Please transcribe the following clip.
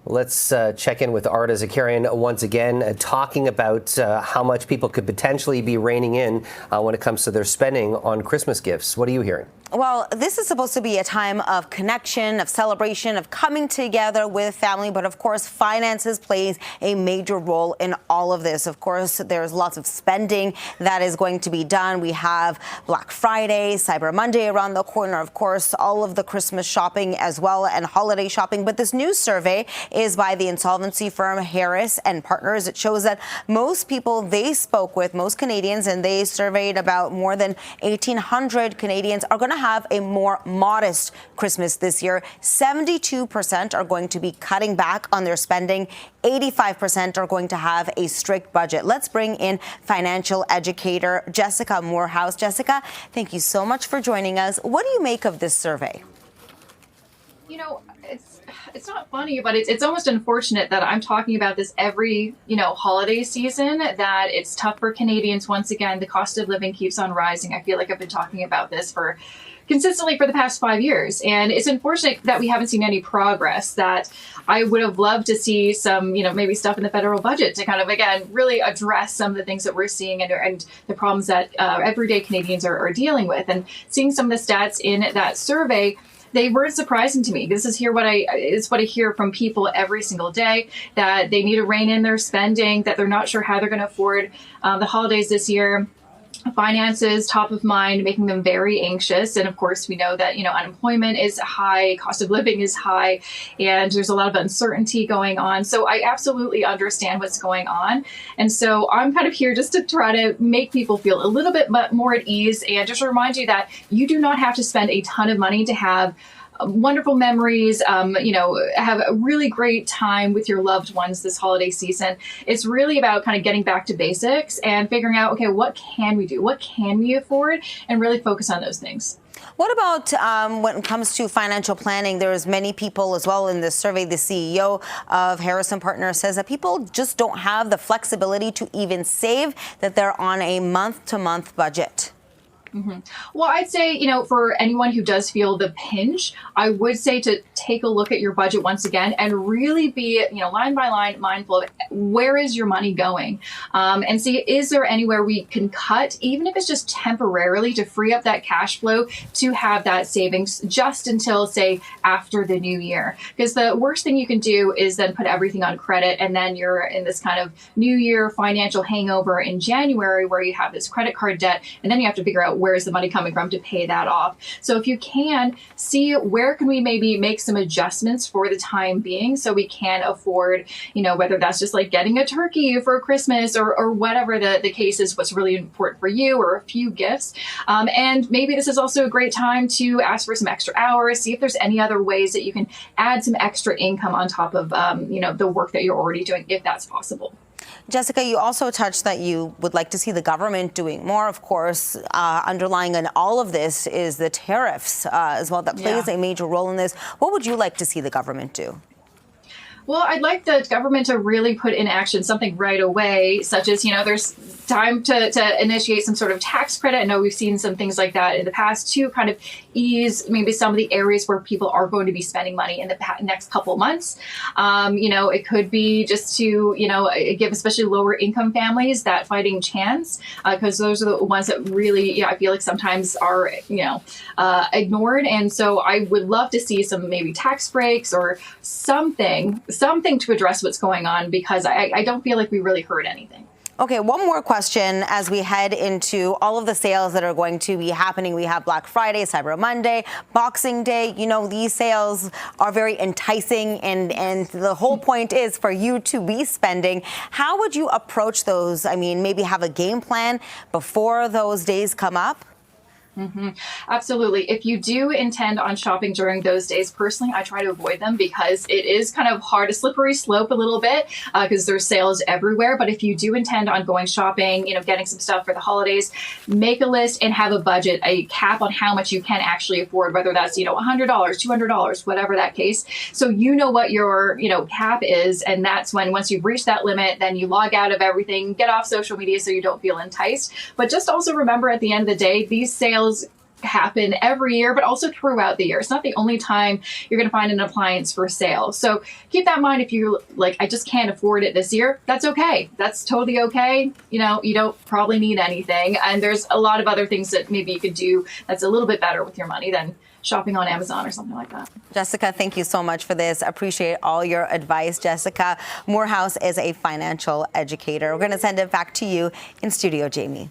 Let's check in with Arda Zakarian once again, talking about how much people could potentially be reining in when it comes to their spending on Christmas gifts. What are you hearing? Well, this is supposed to be a time of connection, of celebration, of coming together with family. But of course, finances plays a major role in all of this. Of course, there's lots of spending that is going to be done. We have Black Friday, Cyber Monday around the corner. Of course, all of the Christmas shopping as well and holiday shopping. But this new survey is by the insolvency firm Harris and Partners. It shows that most people they spoke with, most Canadians, and they surveyed about more than 1,800 Canadians, are going to have a more modest Christmas this year. 72% are going to be cutting back on their spending. 85% are going to have a strict budget. Let's bring in financial educator Jessica Moorhouse. Jessica, thank you so much for joining us. What do you make of this survey? You know, it's not funny, but it's almost unfortunate that I'm talking about this every, holiday season, that it's tough for Canadians. Once again, the cost of living keeps on rising. I feel like I've been talking about this consistently for the past 5 years. And it's unfortunate that we haven't seen any progress, that I would have loved to see some, maybe stuff in the federal budget to kind of, again, really address some of the things that we're seeing and the problems that everyday Canadians are dealing with. And seeing some of the stats in that survey, they weren't surprising to me. This is what I hear from people every single day, that they need to rein in their spending, that they're not sure how they're going to afford the holidays this year. Finances top of mind, making them very anxious. And of course, we know that, unemployment is high, cost of living is high, and there's a lot of uncertainty going on. So I absolutely understand what's going on. And so I'm kind of here just to try to make people feel a little bit more at ease, and just remind you that you do not have to spend a ton of money to have wonderful memories, have a really great time with your loved ones this holiday season. It's really about kind of getting back to basics and figuring out, okay, what can we do? What can we afford? And really focus on those things. What about when it comes to financial planning? There's many people as well in this survey. The CEO of Harrison Partners says that people just don't have the flexibility to even save, that they're on a month-to-month budget. Mm-hmm. Well, I'd say, for anyone who does feel the pinch, I would say to take a look at your budget once again and really be, line by line mindful of where is your money going, and see, is there anywhere we can cut, even if it's just temporarily, to free up that cash flow to have that savings just until, say, after the new year. Because the worst thing you can do is then put everything on credit, and then you're in this kind of new year financial hangover in January where you have this credit card debt, and then you have to figure out where is the money coming from to pay that off. So if you can see where can we maybe make some adjustments for the time being so we can afford, whether that's just like getting a turkey for Christmas or whatever the case is, what's really important for you, or a few gifts. And maybe this is also a great time to ask for some extra hours, see if there's any other ways that you can add some extra income on top of, the work that you're already doing, if that's possible. Jessica, you also touched that you would like to see the government doing more. Of course, underlying in all of this is the tariffs as well. That plays a major role in this. What would you like to see the government do? Well, I'd like the government to really put in action something right away, such as, there's time to initiate some sort of tax credit. I know we've seen some things like that in the past to kind of ease maybe some of the areas where people are going to be spending money in the next couple of months. It could be just to, give especially lower income families that fighting chance, because those are the ones that really, I feel like sometimes are, ignored. And so I would love to see some maybe tax breaks or something to address what's going on, because I don't feel like we really heard anything. Okay, one more question as we head into all of the sales that are going to be happening. We have Black Friday, Cyber Monday, Boxing Day. These sales are very enticing, and the whole point is for you to be spending. How would you approach those? I mean, maybe have a game plan before those days come up? Mm-hmm. Absolutely. If you do intend on shopping during those days, personally, I try to avoid them because it is kind of hard, a slippery slope a little bit, because there's sales everywhere. But if you do intend on going shopping, getting some stuff for the holidays, make a list and have a budget, a cap on how much you can actually afford, whether that's, $100, $200, whatever that case. So what your, cap is. And that's when, once you've reached that limit, then you log out of everything, get off social media so you don't feel enticed. But just also remember, at the end of the day, these sales happen every year, but also throughout the year. It's not the only time you're going to find an appliance for sale. So keep that in mind. If you're like, I just can't afford it this year, that's okay. That's totally okay. You know, you don't probably need anything. And there's a lot of other things that maybe you could do that's a little bit better with your money than shopping on Amazon or something like that. Jessica, thank you so much for this. Appreciate all your advice. Jessica Moorhouse is a financial educator. We're going to send it back to you in studio, Jamie.